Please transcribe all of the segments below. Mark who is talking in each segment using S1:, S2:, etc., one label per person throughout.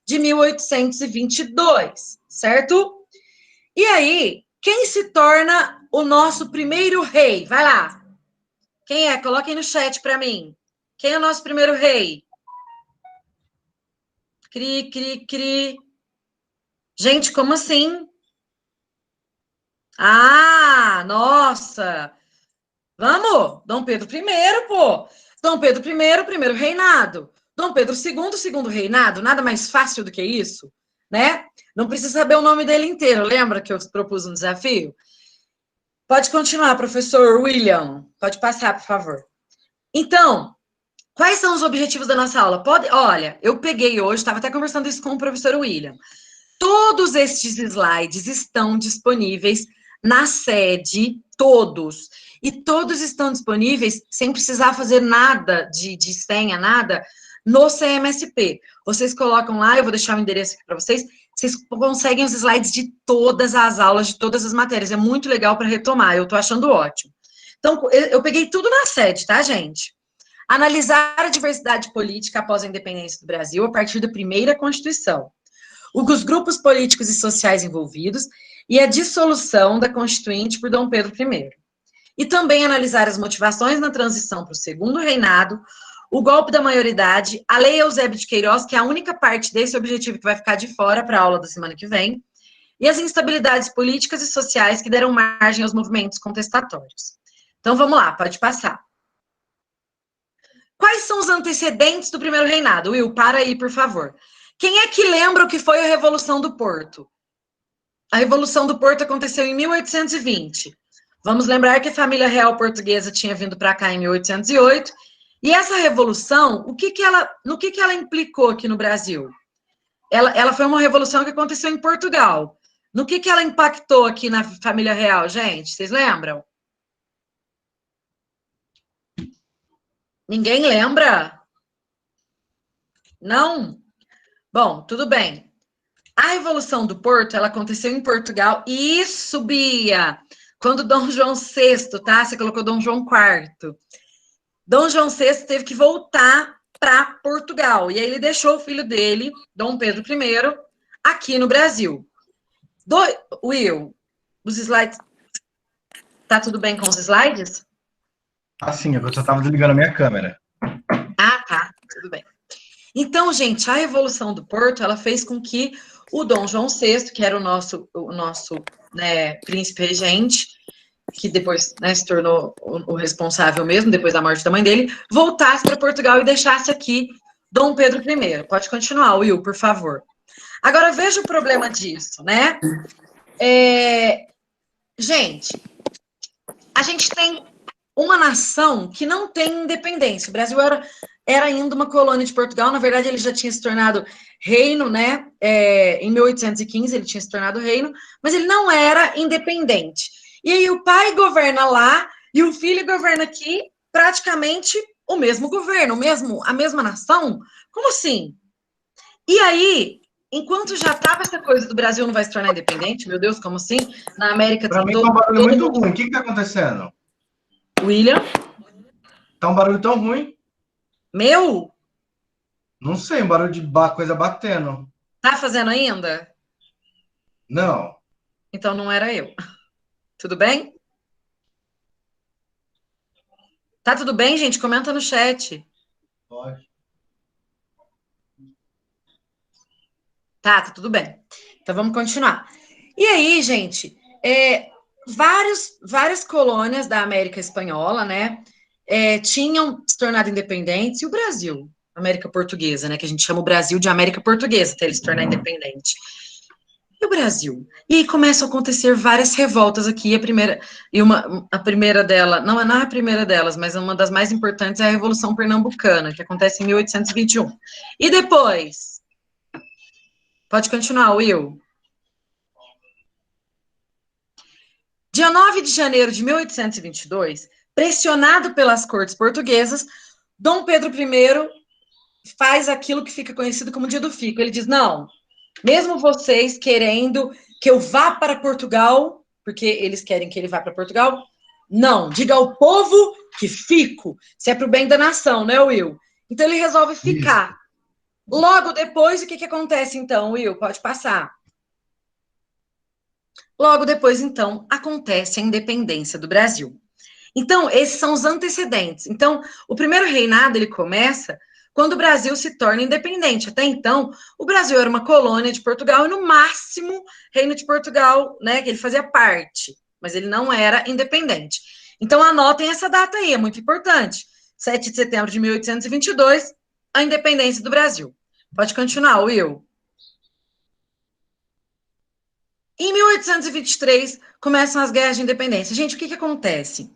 S1: de 1822, certo? E aí, quem se torna o nosso primeiro rei? Vai lá. Quem é? Coloquem no chat para mim. Quem é o nosso primeiro rei? Cri, cri, cri. Gente, como assim? Ah, nossa! Vamos! Dom Pedro I, pô! Dom Pedro I, primeiro reinado. Dom Pedro II, segundo reinado. Nada mais fácil do que isso, né? Não precisa saber o nome dele inteiro. Lembra que eu propus um desafio? Pode continuar, professor William. Pode passar, por favor. Então, quais são os objetivos da nossa aula? Olha, eu peguei hoje, estava até conversando isso com o professor William. Todos estes slides estão disponíveis na sede, todos. E todos estão disponíveis sem precisar fazer nada de senha, nada, no CMSP. Vocês colocam lá, eu vou deixar o endereço aqui para vocês, vocês conseguem os slides de todas as aulas, de todas as matérias. É muito legal para retomar, eu estou achando ótimo. Então, eu peguei tudo na sede, tá, gente? Analisar a diversidade política após a independência do Brasil a partir da primeira Constituição. Os grupos políticos e sociais envolvidos e a dissolução da Constituinte por Dom Pedro I. E também analisar as motivações na transição para o segundo reinado, o golpe da maioridade, a Lei Eusébio de Queiroz, que é a única parte desse objetivo que vai ficar de fora para a aula da semana que vem, e as instabilidades políticas e sociais que deram margem aos movimentos contestatórios. Então, vamos lá, pode passar. Quais são os antecedentes do primeiro reinado? Will, para aí, por favor. Quem é que lembra o que foi a Revolução do Porto? A Revolução do Porto aconteceu em 1820. Vamos lembrar que a família real portuguesa tinha vindo para cá em 1808. E essa revolução, no que ela implicou aqui no Brasil? Ela foi uma revolução que aconteceu em Portugal. No que ela impactou aqui na família real, gente? Vocês lembram? Ninguém lembra? Não? Bom, tudo bem. A Revolução do Porto, ela aconteceu em Portugal. Isso, Bia! Quando Dom João VI, tá? Você colocou Dom João IV. Dom João VI teve que voltar para Portugal. E aí ele deixou o filho dele, Dom Pedro I, aqui no Brasil. Will, os slides... Tá tudo bem com os slides?
S2: Ah, sim, eu só estava desligando a minha câmera.
S1: Ah, tá. Tudo bem. Então, gente, a Revolução do Porto, ela fez com que o Dom João VI, que era o nosso né, príncipe regente, que depois né, se tornou o responsável mesmo, depois da morte da mãe dele, voltasse para Portugal e deixasse aqui Dom Pedro I. Pode continuar, Will, por favor. Agora, veja o problema disso, né? Gente, a gente tem uma nação que não tem independência. O Brasil era ainda uma colônia de Portugal, na verdade ele já tinha se tornado reino, né? Em 1815 ele tinha se tornado reino, mas ele não era independente. E aí o pai governa lá e o filho governa aqui, praticamente o mesmo governo, a mesma nação. Como assim? E aí, enquanto já estava essa coisa do Brasil não vai se tornar independente, meu Deus, como assim? Na América...
S2: Para mim tá um barulho muito ruim. O que está acontecendo?
S1: William?
S2: Tá um barulho tão ruim.
S1: Meu?
S2: Não sei, um barulho de coisa batendo.
S1: Tá fazendo ainda?
S2: Não.
S1: Então não era eu. Tudo bem? Tá tudo bem, gente? Comenta no chat.
S2: Pode.
S1: Tá tudo bem. Então vamos continuar. E aí, gente, várias colônias da América Espanhola, né, tinham se tornado independentes, e o Brasil, América Portuguesa, né, que a gente chama o Brasil de América Portuguesa, até ele se tornar independente. E o Brasil? E aí começam a acontecer várias revoltas aqui, a primeira dela, não é a primeira delas, mas uma das mais importantes é a Revolução Pernambucana, que acontece em 1821. E depois? Pode continuar, Will. Dia 9 de janeiro de 1822, pressionado pelas cortes portuguesas, Dom Pedro I faz aquilo que fica conhecido como Dia do Fico. Ele diz, não, mesmo vocês querendo que eu vá para Portugal, porque eles querem que ele vá para Portugal, não, diga ao povo que fico, se é para o bem da nação, né, Will? Então ele resolve ficar. Logo depois, o que acontece então, Will? Pode passar. Logo depois, então, acontece a independência do Brasil. Então, esses são os antecedentes. Então, o primeiro reinado, ele começa quando o Brasil se torna independente. Até então, o Brasil era uma colônia de Portugal e, no máximo, Reino de Portugal, né, que ele fazia parte, mas ele não era independente. Então, anotem essa data aí, é muito importante. 7 de setembro de 1822, a independência do Brasil. Pode continuar, Will. Em 1823, começam as guerras de independência. Gente, o que acontece?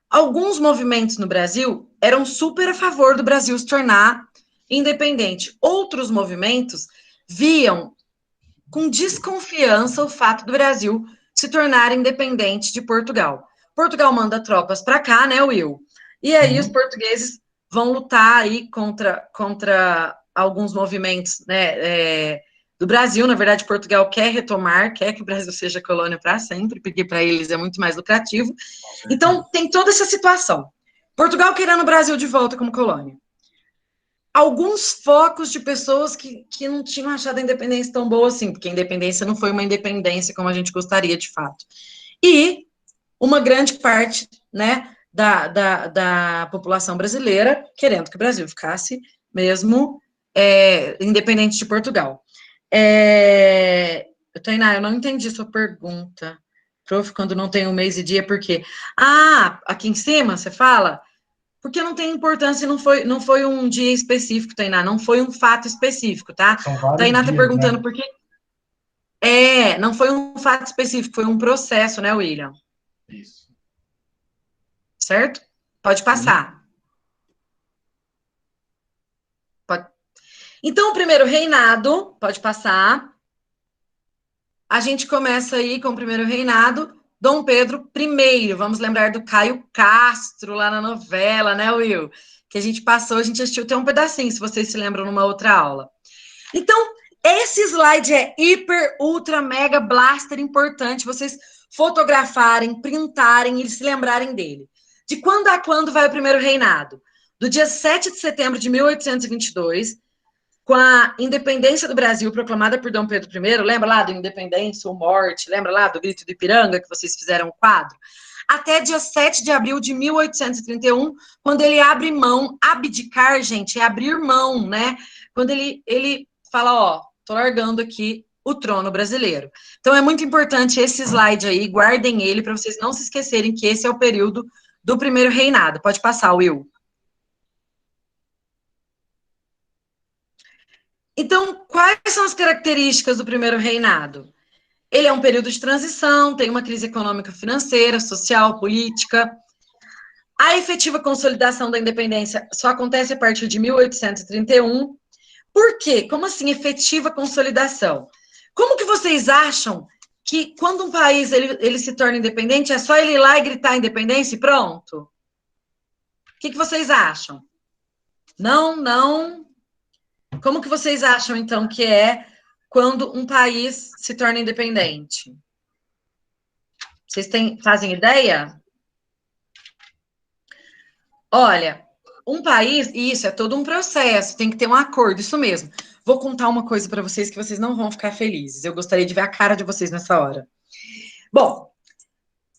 S1: Alguns movimentos no Brasil eram super a favor do Brasil se tornar independente. Outros movimentos viam com desconfiança o fato do Brasil se tornar independente de Portugal. Portugal manda tropas para cá, né, Will? E aí os portugueses vão lutar aí contra alguns movimentos, né, do Brasil. Na verdade, Portugal quer retomar, quer que o Brasil seja colônia para sempre, porque para eles é muito mais lucrativo. Então, tem toda essa situação. Portugal querendo o Brasil de volta como colônia. Alguns focos de pessoas que não tinham achado a independência tão boa assim, porque a independência não foi uma independência como a gente gostaria de fato. E uma grande parte, né, da população brasileira querendo que o Brasil ficasse mesmo independente de Portugal. Tainá, eu não entendi sua pergunta. Prof, quando não tem um mês e dia, por quê? Ah, aqui em cima, você fala? Porque não tem importância, não foi um dia específico, Tainá, não foi um fato específico, tá?
S2: São vários
S1: Tainá tá
S2: dias,
S1: perguntando
S2: né?
S1: por quê. Não foi um fato específico, foi um processo, né, William?
S2: Isso.
S1: Certo? Pode passar. Pode. Então, o primeiro reinado, pode passar. A gente começa aí com o primeiro reinado, Dom Pedro I. Vamos lembrar do Caio Castro lá na novela, né, Will? Que a gente passou, a gente assistiu até um pedacinho, se vocês se lembram, numa outra aula. Então, esse slide é hiper, ultra, mega, blaster importante vocês fotografarem, printarem e se lembrarem dele. De quando a quando vai o primeiro reinado? Do dia 7 de setembro de 1822, com a independência do Brasil proclamada por Dom Pedro I, lembra lá do Independência ou Morte, lembra lá do Grito do Ipiranga, que vocês fizeram o quadro? Até dia 7 de abril de 1831, quando ele abre mão, abdicar, gente, é abrir mão, né? Quando ele fala, ó, tô largando aqui o trono brasileiro. Então é muito importante esse slide aí, guardem ele para vocês não se esquecerem que esse é o período do primeiro reinado. Pode passar, Will. Então, quais são as características do primeiro reinado? Ele é um período de transição, tem uma crise econômica, financeira, social, política. A efetiva consolidação da independência só acontece a partir de 1831. Por quê? Como assim efetiva consolidação? Como que vocês acham que quando um país ele se torna independente, é só ele ir lá e gritar independência e pronto? O que vocês acham? Não. Como que vocês acham, então, que é quando um país se torna independente? Vocês fazem ideia? Olha, um país, isso é todo um processo, tem que ter um acordo, isso mesmo. Vou contar uma coisa para vocês que vocês não vão ficar felizes. Eu gostaria de ver a cara de vocês nessa hora. Bom,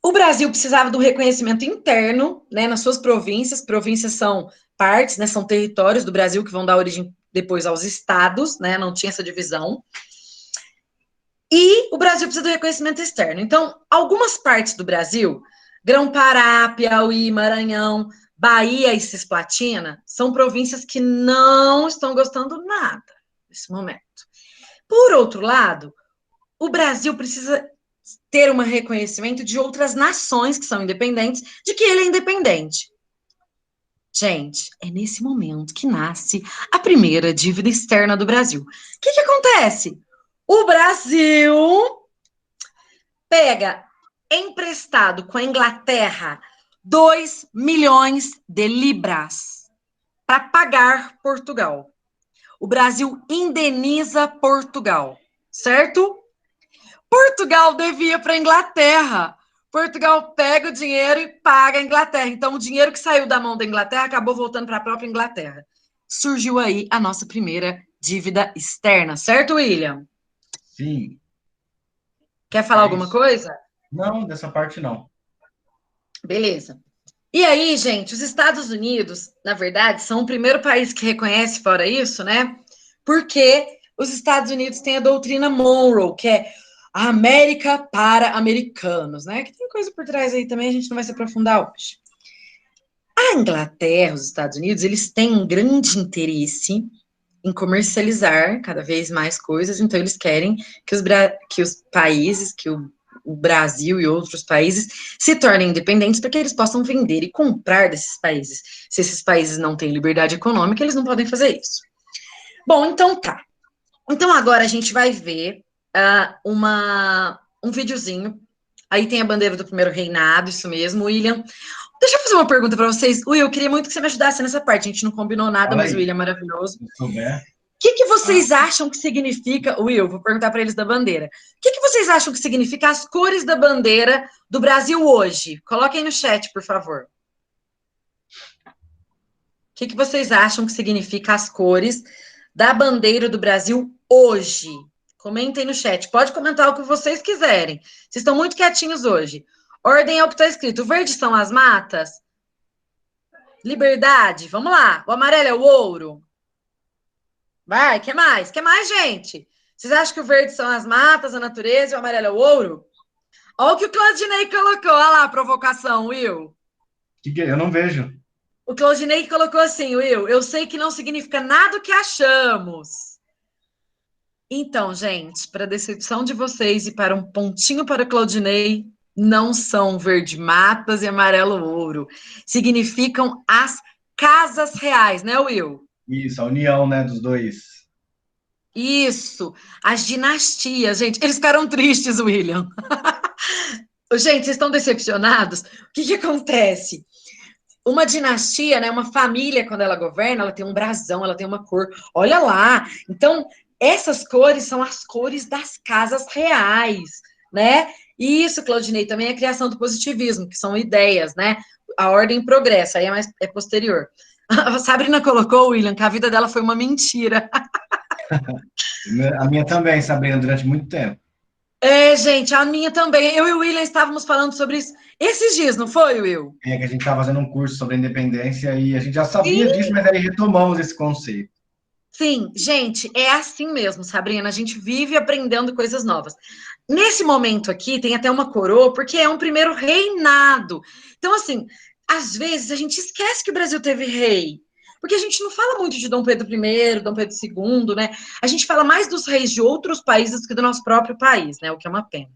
S1: o Brasil precisava do reconhecimento interno, né, nas suas províncias. Províncias são partes, né, são territórios do Brasil que vão dar origem depois aos estados, né, não tinha essa divisão. E o Brasil precisa do reconhecimento externo. Então, algumas partes do Brasil, Grão-Pará, Piauí, Maranhão, Bahia e Cisplatina, são províncias que não estão gostando nada nesse momento. Por outro lado, o Brasil precisa ter um reconhecimento de outras nações que são independentes, de que ele é independente. Gente, é nesse momento que nasce a primeira dívida externa do Brasil. O que acontece? O Brasil pega emprestado com a Inglaterra 2 milhões de libras para pagar Portugal. O Brasil indeniza Portugal, certo? Portugal devia para a Inglaterra. Portugal pega o dinheiro e paga a Inglaterra. Então, o dinheiro que saiu da mão da Inglaterra acabou voltando para a própria Inglaterra. Surgiu aí a nossa primeira dívida externa, certo, William?
S2: Sim.
S1: Quer falar alguma coisa?
S2: Não, dessa parte não.
S1: Beleza. E aí, gente, os Estados Unidos, na verdade, são o primeiro país que reconhece fora isso, né? Porque os Estados Unidos têm a doutrina Monroe, que é a América para americanos, né? Que tem coisa por trás aí também, a gente não vai se aprofundar hoje. A Inglaterra, os Estados Unidos, eles têm um grande interesse em comercializar cada vez mais coisas, então eles querem que os países, que o Brasil e outros países se tornem independentes para que eles possam vender e comprar desses países. Se esses países não têm liberdade econômica, eles não podem fazer isso. Bom, então tá. Então agora a gente vai ver um videozinho. Aí tem a bandeira do primeiro reinado, isso mesmo, William. Deixa eu fazer uma pergunta para vocês. Will, eu queria muito que você me ajudasse nessa parte. A gente não combinou nada,
S2: Fala
S1: mas o
S2: aí.
S1: William é maravilhoso.
S2: Se souber.
S1: O que vocês acham que significa, Will, vou perguntar para eles da bandeira. O que vocês acham que significa as cores da bandeira do Brasil hoje? Coloquem no chat, por favor. O que vocês acham que significa as cores da bandeira do Brasil hoje? Comentem no chat. Pode comentar o que vocês quiserem. Vocês estão muito quietinhos hoje. Ordem é o que está escrito. O verde são as matas. Liberdade. Vamos lá. O amarelo é o ouro. Vai, que mais? Que mais, gente? Vocês acham que o verde são as matas, a natureza e o amarelo é o ouro? Olha o que o Claudinei colocou. Olha lá a provocação, Will.
S2: Que eu não vejo.
S1: O Claudinei colocou assim, Will, eu sei que não significa nada o que achamos. Então, gente, para decepção de vocês e para um pontinho para o Claudinei, não são verde matas e amarelo ouro. Significam as casas reais, né, Will?
S2: Isso, a união, né, dos dois.
S1: Isso, as dinastias, gente. Eles ficaram tristes, William. Gente, vocês estão decepcionados? O que acontece? Uma dinastia, né, uma família, quando ela governa, ela tem um brasão, ela tem uma cor. Olha lá. Então, essas cores são as cores das casas reais, né? E isso, Claudinei, também é a criação do positivismo, que são ideias, né? A ordem progressa, aí é posterior. A Sabrina colocou, William, que a vida dela foi uma mentira.
S2: A minha também, Sabrina, durante muito tempo.
S1: É, gente, a minha também. Eu e o William estávamos falando sobre isso esses dias, não foi, Will?
S2: É que a gente estava fazendo um curso sobre a independência e a gente já sabia
S1: Sim.
S2: disso, mas aí retomamos esse conceito.
S1: Sim, gente, é assim mesmo, Sabrina. A gente vive aprendendo coisas novas. Nesse momento aqui, tem até uma coroa, porque é um primeiro reinado. Então, assim, às vezes a gente esquece que o Brasil teve rei. Porque a gente não fala muito de Dom Pedro I, Dom Pedro II, né? A gente fala mais dos reis de outros países do que do nosso próprio país, né? O que é uma pena.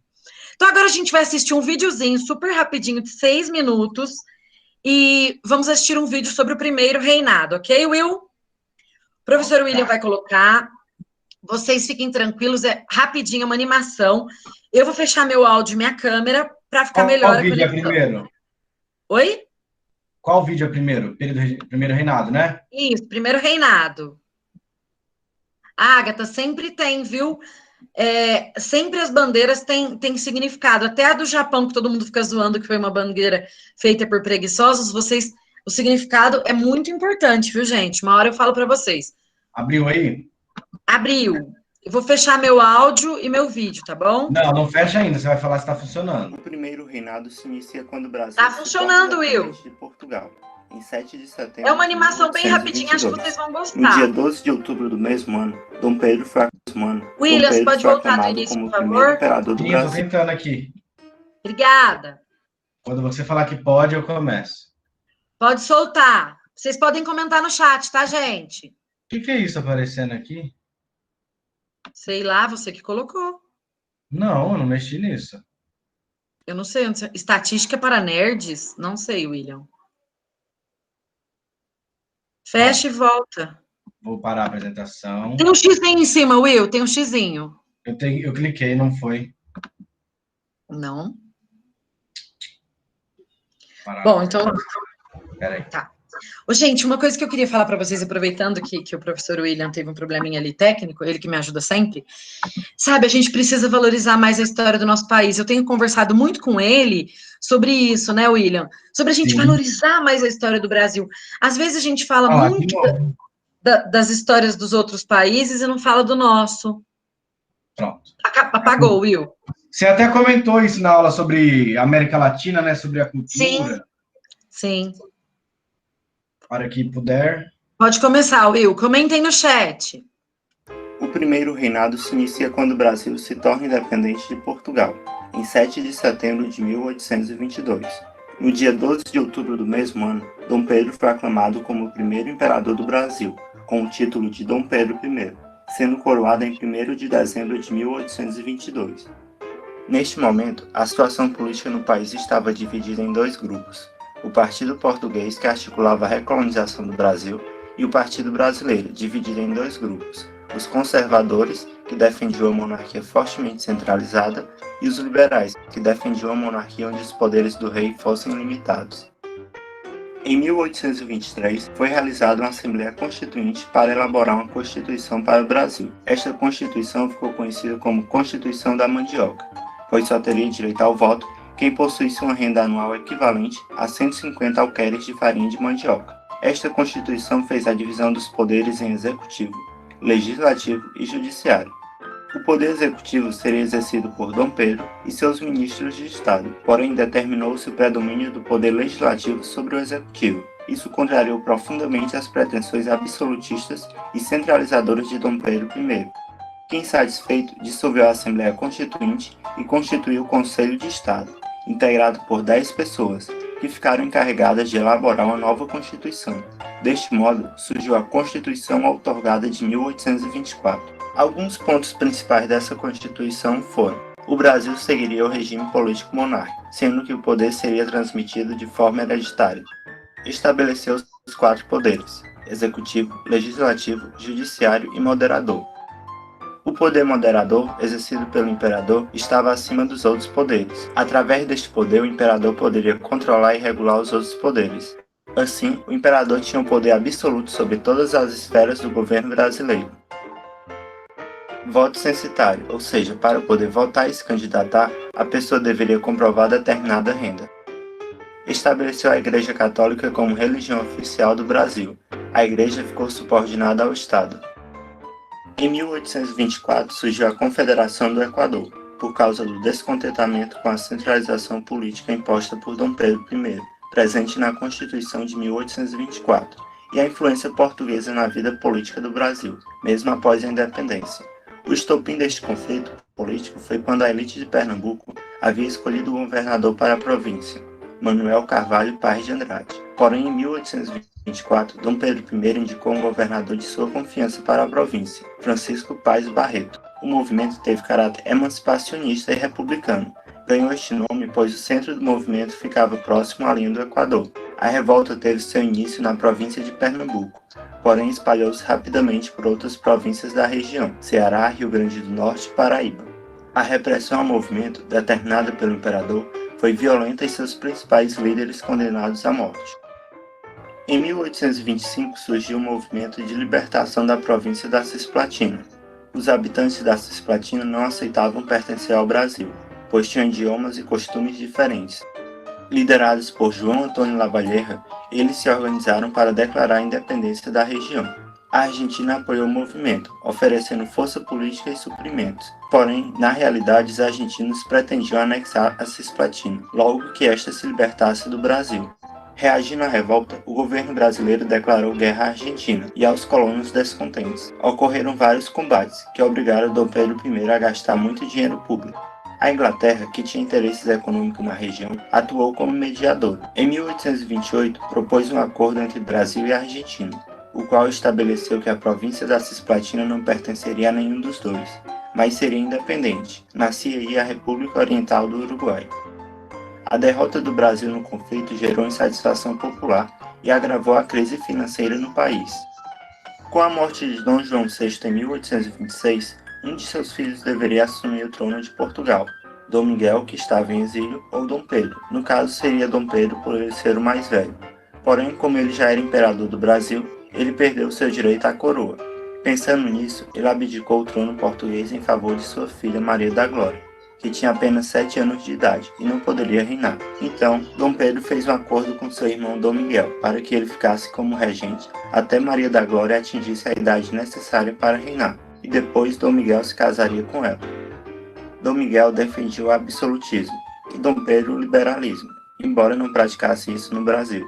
S1: Então, agora a gente vai assistir um videozinho super rapidinho, de 6 minutos, e vamos assistir um vídeo sobre o primeiro reinado, ok, Will? O professor William vai colocar. Vocês fiquem tranquilos, é rapidinho, uma animação. Eu vou fechar meu áudio e minha câmera para ficar melhor
S2: Qual
S1: a
S2: vídeo é
S1: conexão.
S2: primeiro?
S1: Oi?
S2: Qual vídeo é primeiro? Primeiro reinado, né?
S1: Isso, primeiro reinado. Agatha, sempre tem, viu? Sempre as bandeiras têm significado. Até a do Japão, que todo mundo fica zoando, que foi uma bandeira feita por preguiçosos, o significado é muito importante, viu, gente? Uma hora eu falo para vocês.
S2: Abriu aí?
S1: Abriu. Eu vou fechar meu áudio e meu vídeo, tá bom?
S2: Não, não fecha ainda, você vai falar se está funcionando.
S3: O primeiro reinado se inicia quando o Brasil
S1: Tá funcionando, Will.
S3: de Portugal, em 7 de setembro.
S1: É uma animação bem
S3: 1822.
S1: rapidinha, acho que vocês vão
S3: No
S1: gostar.
S3: dia 12 de outubro do mesmo ano, Dom Pedro foi
S1: William, você pode voltar do início,
S3: como
S1: por
S3: o primeiro
S1: favor?
S3: imperador do
S2: Sim, eu tô
S3: Brasil.
S2: tentando aqui.
S1: Obrigada.
S2: Quando você falar que pode, eu começo.
S1: Pode soltar. Vocês podem comentar no chat, tá, gente?
S2: O que é isso aparecendo aqui?
S1: Sei lá, você que colocou.
S2: Não, eu não mexi nisso.
S1: Eu não sei. Estatística para nerds? Não sei, William. Fecha e volta.
S2: Vou parar a apresentação.
S1: Tem um xizinho em cima, Will. Tem um xizinho.
S2: Eu cliquei, não foi.
S1: Não.
S2: Parar.
S1: Bom, então.
S2: Peraí.
S1: Tá. Ô, gente, uma coisa que eu queria falar para vocês, aproveitando que o professor William teve um probleminha ali técnico, ele que me ajuda sempre, sabe, a gente precisa valorizar mais a história do nosso país. Eu tenho conversado muito com ele sobre isso, né, William? Sobre a gente
S2: Sim.
S1: valorizar mais a história do Brasil. Às vezes a gente fala
S2: Ah,
S1: muito... das histórias dos outros países e não fala do nosso.
S2: Pronto.
S1: Apagou, Will.
S2: Você até comentou isso na aula sobre América Latina, né? Sobre a cultura.
S1: Sim.
S2: Para que puder.
S1: Pode começar, Will. Comentem no chat.
S3: O primeiro reinado se inicia quando o Brasil se torna independente de Portugal, em 7 de setembro de 1822. No dia 12 de outubro do mesmo ano, Dom Pedro foi aclamado como o primeiro imperador do Brasil, com o título de Dom Pedro I, sendo coroado em 1º de dezembro de 1822. Neste momento, a situação política no país estava dividida em dois grupos: o Partido Português, que articulava a recolonização do Brasil, e o Partido Brasileiro, dividido em dois grupos: os conservadores, que defendiam a monarquia fortemente centralizada, e os liberais, que defendiam a monarquia onde os poderes do rei fossem limitados. Em 1823, foi realizada uma Assembleia Constituinte para elaborar uma Constituição para o Brasil. Esta Constituição ficou conhecida como Constituição da Mandioca, pois só teria direito ao voto quem possuísse uma renda anual equivalente a 150 alqueires de farinha de mandioca. Esta Constituição fez a divisão dos poderes em Executivo, Legislativo e Judiciário. O poder executivo seria exercido por Dom Pedro e seus ministros de Estado, porém determinou-se o predomínio do poder legislativo sobre o executivo. Isso contrariou profundamente as pretensões absolutistas e centralizadoras de Dom Pedro I, que, insatisfeito, dissolveu a Assembleia Constituinte e constituiu o Conselho de Estado, integrado por 10 pessoas, que ficaram encarregadas de elaborar uma nova Constituição. Deste modo, surgiu a Constituição outorgada de 1824. Alguns pontos principais dessa Constituição foram: o Brasil seguiria o regime político monárquico, sendo que o poder seria transmitido de forma hereditária. Estabeleceu os 4 poderes: executivo, legislativo, judiciário e moderador. O poder moderador, exercido pelo imperador, estava acima dos outros poderes. Através deste poder, o imperador poderia controlar e regular os outros poderes. Assim, o imperador tinha um poder absoluto sobre todas as esferas do governo brasileiro. Voto censitário, ou seja, para poder votar e se candidatar, a pessoa deveria comprovar determinada renda. Estabeleceu a Igreja Católica como religião oficial do Brasil. A Igreja ficou subordinada ao Estado. Em 1824 surgiu a Confederação do Equador, por causa do descontentamento com a centralização política imposta por Dom Pedro I, presente na Constituição de 1824, e a influência portuguesa na vida política do Brasil, mesmo após a independência. O estopim deste conflito político foi quando a elite de Pernambuco havia escolhido o governador para a província, Manuel Carvalho Paes de Andrade. Porém, em 1824, Dom Pedro I indicou um governador de sua confiança para a província, Francisco Paes Barreto. O movimento teve caráter emancipacionista e republicano. Ganhou este nome pois o centro do movimento ficava próximo à linha do Equador. A revolta teve seu início na província de Pernambuco, porém espalhou-se rapidamente por outras províncias da região, Ceará, Rio Grande do Norte e Paraíba. A repressão ao movimento, determinada pelo imperador, foi violenta e seus principais líderes condenados à morte. Em 1825 surgiu o movimento de libertação da província da Cisplatina. Os habitantes da Cisplatina não aceitavam pertencer ao Brasil, pois tinham idiomas e costumes diferentes. Liderados por João Antônio Lavalleja, eles se organizaram para declarar a independência da região. A Argentina apoiou o movimento, oferecendo força política e suprimentos. Porém, na realidade, os argentinos pretendiam anexar a Cisplatina, logo que esta se libertasse do Brasil. Reagindo à revolta, o governo brasileiro declarou guerra à Argentina e aos colonos descontentes. Ocorreram vários combates, que obrigaram Dom Pedro I a gastar muito dinheiro público. A Inglaterra, que tinha interesses econômicos na região, atuou como mediadora. Em 1828, propôs um acordo entre Brasil e Argentina, o qual estabeleceu que a província da Cisplatina não pertenceria a nenhum dos dois, mas seria independente. Nascia aí a República Oriental do Uruguai. A derrota do Brasil no conflito gerou insatisfação popular e agravou a crise financeira no país. Com a morte de Dom João VI em 1826, um de seus filhos deveria assumir o trono de Portugal, Dom Miguel, que estava em exílio, ou Dom Pedro. No caso, seria Dom Pedro por ele ser o mais velho. Porém, como ele já era imperador do Brasil, ele perdeu seu direito à coroa. Pensando nisso, ele abdicou o trono português em favor de sua filha Maria da Glória. que tinha apenas 7 anos de idade e não poderia reinar. Então, Dom Pedro fez um acordo com seu irmão Dom Miguel para que ele ficasse como regente até Maria da Glória atingisse a idade necessária para reinar, e depois Dom Miguel se casaria com ela. Dom Miguel defendia o absolutismo e Dom Pedro o liberalismo, embora não praticasse isso no Brasil.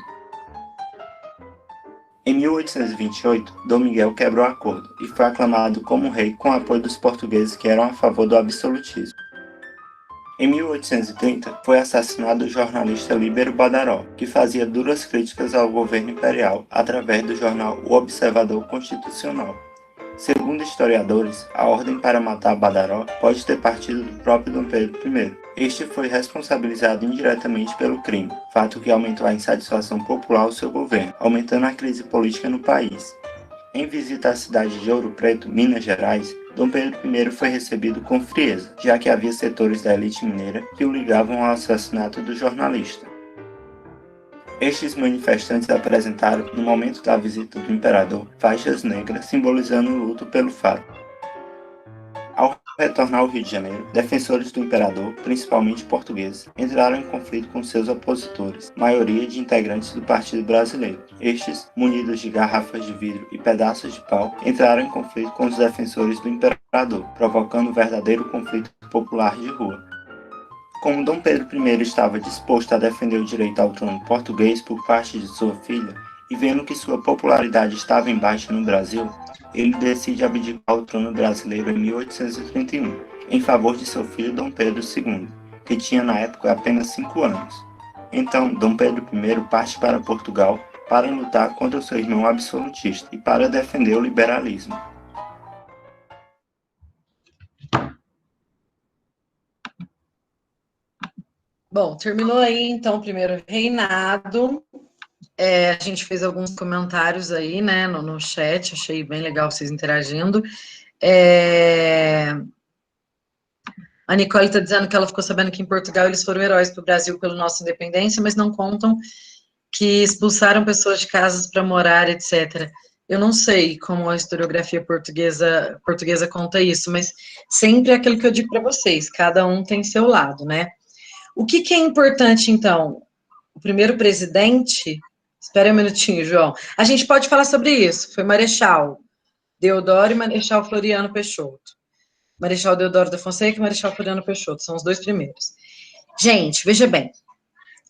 S3: Em 1828, Dom Miguel quebrou o acordo e foi aclamado como rei com o apoio dos portugueses que eram a favor do absolutismo. Em 1830, foi assassinado o jornalista Líbero Badaró, que fazia duras críticas ao governo imperial através do jornal O Observador Constitucional. Segundo historiadores, a ordem para matar Badaró pode ter partido do próprio Dom Pedro I. Este foi responsabilizado indiretamente pelo crime, fato que aumentou a insatisfação popular ao seu governo, aumentando a crise política no país. Em visita à cidade de Ouro Preto, Minas Gerais, Dom Pedro I foi recebido com frieza, já que havia setores da elite mineira que o ligavam ao assassinato do jornalista. Estes manifestantes apresentaram, no momento da visita do imperador, faixas negras simbolizando o luto pelo fato. Ao retornar ao Rio de Janeiro, defensores do imperador, principalmente portugueses, entraram em conflito com seus opositores, maioria de integrantes do Partido Brasileiro. Estes, munidos de garrafas de vidro e pedaços de pau, entraram em conflito com os defensores do imperador, provocando um verdadeiro conflito popular de rua. Como Dom Pedro I estava disposto a defender o direito ao trono português por parte de sua filha, e vendo que sua popularidade estava em baixa no Brasil, ele decide abdicar o trono brasileiro em 1831, em favor de seu filho Dom Pedro II, que tinha na época apenas 5 anos. Então, Dom Pedro I parte para Portugal para lutar contra seu irmão absolutista e para defender o liberalismo.
S1: Bom, terminou aí, então, o primeiro reinado. A gente fez alguns comentários aí, né, no chat, achei bem legal vocês interagindo. A Nicole está dizendo que ela ficou sabendo que em Portugal eles foram heróis para o Brasil pela nossa independência, mas não contam que expulsaram pessoas de casas para morar, etc. Eu não sei como a historiografia portuguesa conta isso, mas sempre é aquilo que eu digo para vocês, cada um tem seu lado, né? O que é importante, então? O primeiro presidente... Espera um minutinho, João. A gente pode falar sobre isso. Foi Marechal Deodoro e Marechal Floriano Peixoto. Marechal Deodoro da Fonseca e Marechal Floriano Peixoto. São os dois primeiros. Gente, veja bem.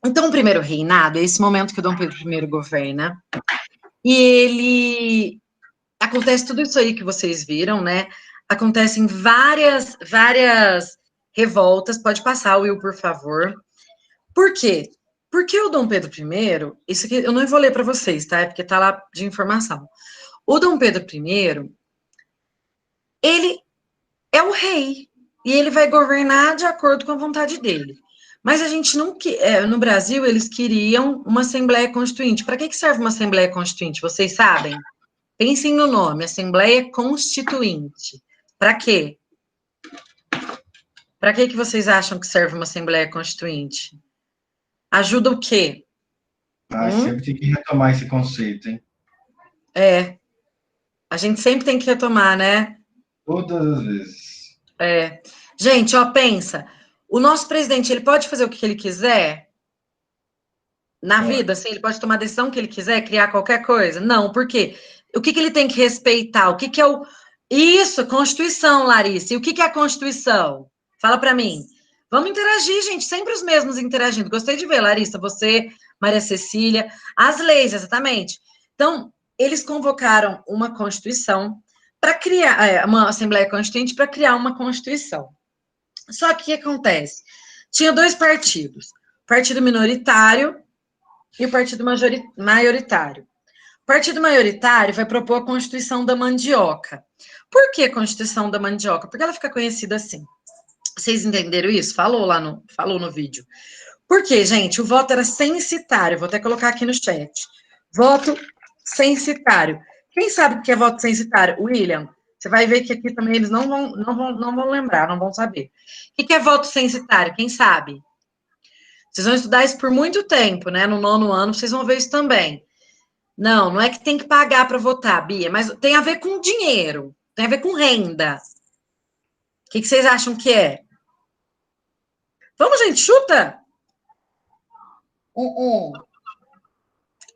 S1: Então, o primeiro reinado é esse momento que o Dom Pedro I governa. E ele... Acontece tudo isso aí que vocês viram, né? Acontecem várias revoltas. Pode passar, Will, por favor. Por quê? Porque o Dom Pedro I, isso aqui eu não vou ler para vocês, tá? É porque tá lá de informação. O Dom Pedro I, ele é o rei, e ele vai governar de acordo com a vontade dele. Mas a gente não... no Brasil, eles queriam uma Assembleia Constituinte. Para que serve uma Assembleia Constituinte? Vocês sabem? Pensem no nome, Assembleia Constituinte. Para quê? Para que vocês acham que serve uma Assembleia Constituinte? Ajuda o quê?
S2: Sempre tem que retomar esse conceito, hein?
S1: A gente sempre tem que retomar, né?
S2: Todas as vezes.
S1: Gente, ó, pensa. O nosso presidente, ele pode fazer o que ele quiser na vida, assim? Ele pode tomar a decisão que ele quiser, criar qualquer coisa? Não, por quê? O que ele tem que respeitar? O que é o... Isso, Constituição, Larissa. E o que é a Constituição? Fala para mim. Vamos interagir, gente, sempre os mesmos interagindo. Gostei de ver, Larissa, você, Maria Cecília, as leis, exatamente. Então, eles convocaram uma Constituição para criar, uma Assembleia Constituinte para criar uma Constituição. Só que o que acontece? Tinha 2 partidos, o partido minoritário e o partido maioritário. O partido maioritário vai propor a Constituição da Mandioca. Por que a Constituição da Mandioca? Porque ela fica conhecida assim. Vocês entenderam isso? Falou no vídeo. Por quê, gente? O voto era censitário. Vou até colocar aqui no chat. Voto censitário. Quem sabe o que é voto censitário? William, você vai ver que aqui também eles não vão lembrar, não vão saber. O que é voto censitário? Quem sabe? Vocês vão estudar isso por muito tempo, né? No 9º ano, vocês vão ver isso também. Não é que tem que pagar para votar, Bia, mas tem a ver com dinheiro, tem a ver com renda. O que vocês acham que é? Vamos, gente, chuta!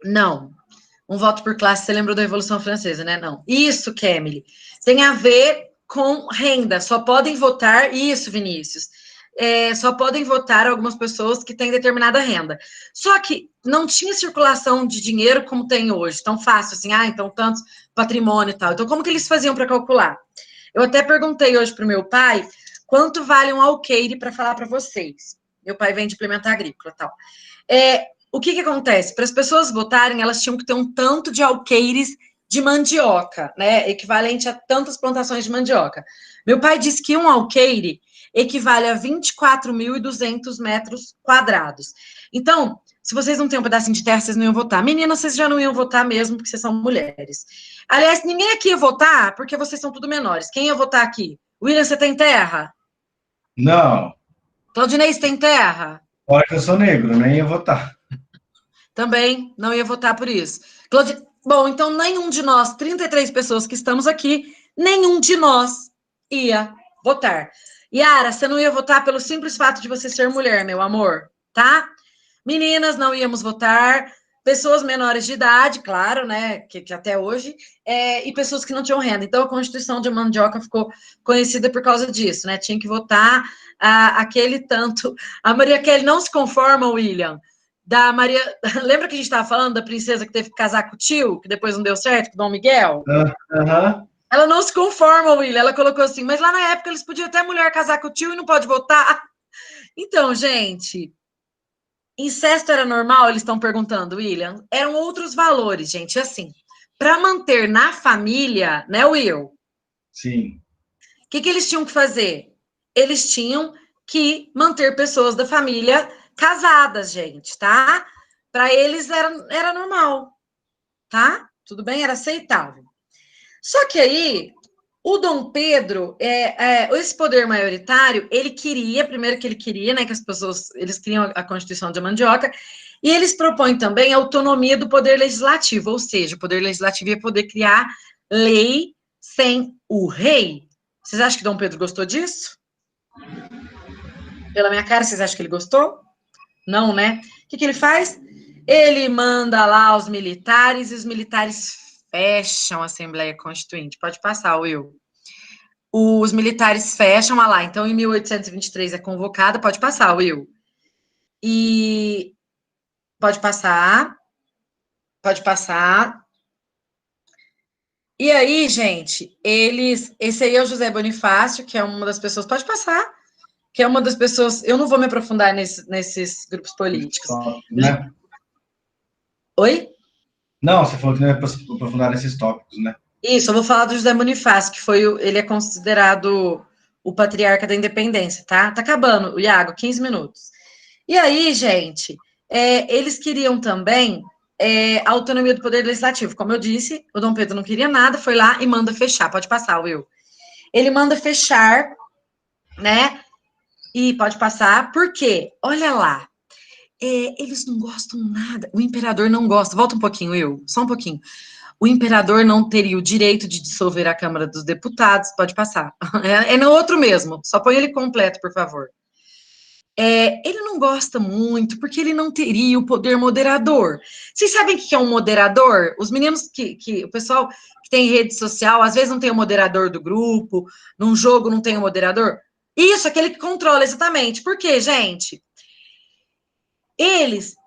S1: Não. Um voto por classe, você lembrou da Revolução Francesa, né? Não. Isso, Kemily, tem a ver com renda. Só podem votar, isso, Vinícius, só podem votar algumas pessoas que têm determinada renda. Só que não tinha circulação de dinheiro como tem hoje, tão fácil assim, então tantos patrimônio e tal. Então, como que eles faziam para calcular? Eu até perguntei hoje para o meu pai quanto vale um alqueire para falar para vocês. Meu pai vem de implementar agrícola e tal. O que acontece? Para as pessoas votarem, elas tinham que ter um tanto de alqueires de mandioca, né? Equivalente a tantas plantações de mandioca. Meu pai disse que um alqueire equivale a 24.200 metros quadrados. Então, se vocês não têm um pedacinho de terra, vocês não iam votar. Meninas, vocês já não iam votar mesmo, porque vocês são mulheres. Aliás, ninguém aqui ia votar, porque vocês são tudo menores. Quem ia votar aqui? William, você tem terra?
S2: Não.
S1: Claudinei, você tem terra?
S2: Olha que eu sou negro, nem ia votar.
S1: Também não ia votar por isso. Bom, então nenhum de nós, 33 pessoas que estamos aqui, nenhum de nós ia votar. Yara, você não ia votar pelo simples fato de você ser mulher, meu amor, tá? Meninas, não íamos votar. Pessoas menores de idade, claro, né, que até hoje, e pessoas que não tinham renda. Então, a Constituição de Mandioca ficou conhecida por causa disso, né? Tinha que votar aquele tanto. A Maria Kelly não se conforma, William, da Maria. Lembra que a gente estava falando da princesa que teve que casar com o tio, que depois não deu certo, com o Dom Miguel?
S2: Uhum.
S1: Ela não se conforma, William. Ela colocou assim, mas lá na época eles podiam até mulher casar com o tio e não pode votar. Então, gente, incesto era normal? Eles estão perguntando, William. Eram outros valores, gente. Assim, para manter na família, né, Will?
S2: Sim.
S1: O que eles tinham que fazer? Eles tinham que manter pessoas da família casadas, gente, tá? Para eles era normal, tá? Tudo bem? Era aceitável. Só que aí, o Dom Pedro, esse poder maioritário, ele queria, primeiro que ele queria, né, que as pessoas, eles queriam a Constituição de Mandioca, e eles propõem também a autonomia do poder legislativo, ou seja, o poder legislativo ia poder criar lei sem o rei. Vocês acham que Dom Pedro gostou disso? Pela minha cara, vocês acham que ele gostou? Não, né? O que ele faz? Ele manda lá os militares, e os militares fecham a Assembleia Constituinte. Pode passar, Will. Os militares fecham lá. Então, em 1823 é convocada. Pode passar, Will. E pode passar. Pode passar. E aí, gente, esse aí é o José Bonifácio, que é uma das pessoas. Pode passar. Que é uma das pessoas. Eu não vou me aprofundar nesses grupos políticos.
S2: Né?
S1: Oi?
S2: Não, você falou que não ia aprofundar nesses tópicos, né?
S1: Isso, eu vou falar do José Bonifácio, que ele é considerado o patriarca da independência, tá? Tá acabando, Iago, 15 minutos. E aí, gente, eles queriam também a autonomia do poder legislativo. Como eu disse, o Dom Pedro não queria nada, foi lá e manda fechar. Pode passar, Will. Ele manda fechar, né? E pode passar, por quê? Olha lá, eles não gostam nada, o imperador não gosta. Volta um pouquinho, Will, só um pouquinho. O imperador não teria o direito de dissolver a Câmara dos Deputados. Pode passar. É no outro mesmo. Só põe ele completo, por favor. Ele não gosta muito, porque ele não teria o poder moderador. Vocês sabem o que é um moderador? Os meninos o pessoal que tem rede social, às vezes não tem o moderador do grupo, num jogo não tem o moderador. Isso, aquele que controla exatamente. Por quê, gente?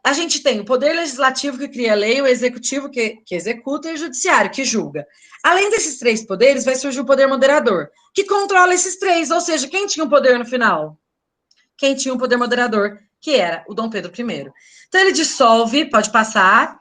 S1: A gente tem o poder legislativo que cria a lei, o executivo que executa e o judiciário que julga. Além desses três poderes, vai surgir o poder moderador, que controla esses três, ou seja, quem tinha o poder no final? Quem tinha o poder moderador, que era o Dom Pedro I. Então, ele dissolve, pode passar.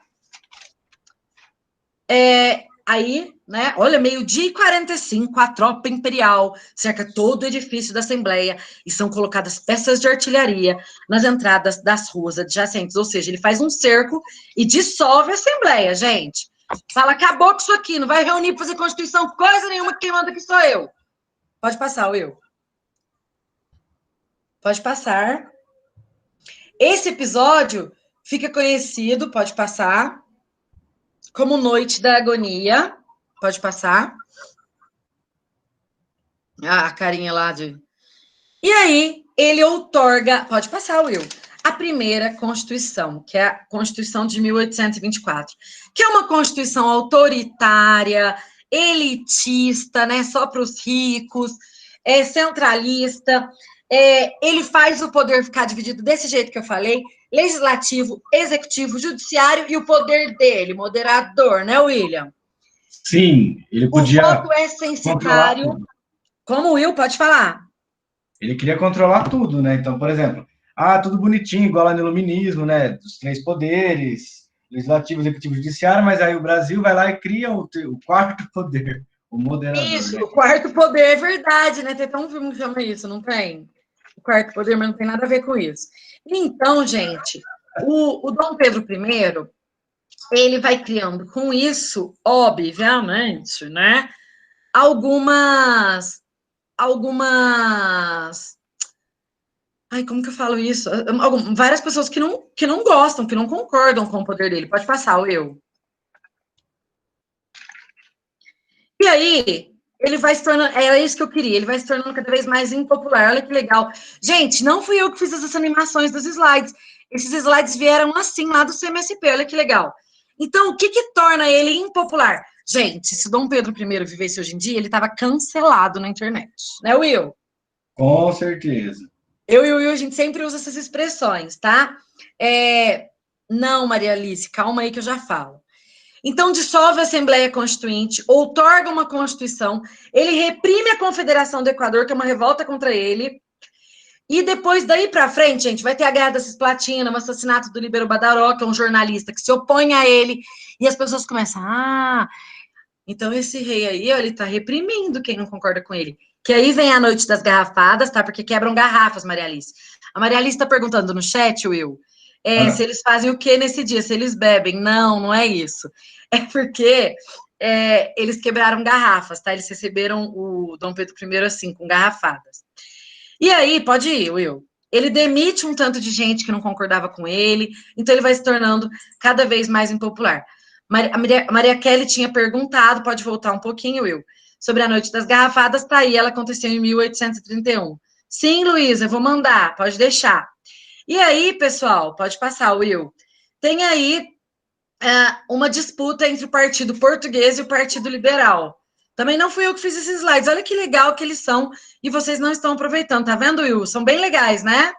S1: Aí, né, olha, 12h45, a tropa imperial cerca todo o edifício da Assembleia e são colocadas peças de artilharia nas entradas das ruas adjacentes, ou seja, ele faz um cerco e dissolve a Assembleia, gente. Fala, acabou com isso aqui, não vai reunir para fazer Constituição, coisa nenhuma, quem manda aqui sou eu. Pode passar, Will. Pode passar. Esse episódio fica conhecido, pode passar, como Noite da Agonia. Pode passar. A carinha lá de... E aí, ele outorga, pode passar, Will, a primeira Constituição, que é a Constituição de 1824, que é uma Constituição autoritária, elitista, né, só para os ricos, centralista, ele faz o poder ficar dividido desse jeito que eu falei, legislativo, executivo, judiciário e o poder dele, moderador, né, William?
S2: Sim, ele podia.
S1: O voto é censitário. Como o Will, pode falar.
S2: Ele queria controlar tudo, né? Então, por exemplo, tudo bonitinho, igual lá no iluminismo, né? Dos 3 poderes, legislativo, executivo, judiciário, mas aí o Brasil vai lá e cria o 4º poder, o moderador.
S1: Isso,
S2: né?
S1: O 4º poder é verdade, né? Tem até um filme que chama isso, não tem? O 4º poder, mas não tem nada a ver com isso. Então, gente, o Dom Pedro I, ele vai criando com isso, obviamente, né? Algumas. Ai, como que eu falo isso? Várias pessoas que não gostam, que não concordam com o poder dele. Pode passar, eu. E aí, ele vai se tornando. É isso que eu queria, ele vai se tornando cada vez mais impopular. Olha que legal. Gente, não fui eu que fiz essas animações dos slides. Esses slides vieram assim lá do CMSP, olha que legal. Então, o que torna ele impopular? Gente, se Dom Pedro I vivesse hoje em dia, ele estava cancelado na internet. Né, Will?
S2: Com certeza.
S1: Eu e o Will, a gente sempre usa essas expressões, tá? Não, Maria Alice, calma aí que eu já falo. Então, dissolve a Assembleia Constituinte, outorga uma Constituição, ele reprime a Confederação do Equador, que é uma revolta contra ele, e depois, daí para frente, gente, vai ter a Guerra da Cisplatina, o assassinato do Libero Badaró, que é um jornalista que se opõe a ele, e as pessoas começam, então esse rei aí, ele tá reprimindo quem não concorda com ele. Que aí vem a noite das garrafadas, tá? Porque quebram garrafas, Maria Alice. A Maria Alice tá perguntando no chat, Will, se eles fazem o que nesse dia? Se eles bebem. Não é isso. É porque eles quebraram garrafas, tá? Eles receberam o Dom Pedro I assim, com garrafadas. E aí, pode ir, Will. Ele demite um tanto de gente que não concordava com ele, então ele vai se tornando cada vez mais impopular. A Maria Kelly tinha perguntado, pode voltar um pouquinho, Will, sobre a Noite das Garrafadas, tá aí, ela aconteceu em 1831. Sim, Luísa, vou mandar, pode deixar. E aí, pessoal, pode passar, Will. Tem aí uma disputa entre o Partido Português e o Partido Liberal. Também não fui eu que fiz esses slides. Olha que legal que eles são e vocês não estão aproveitando. Tá vendo, Will? São bem legais, né?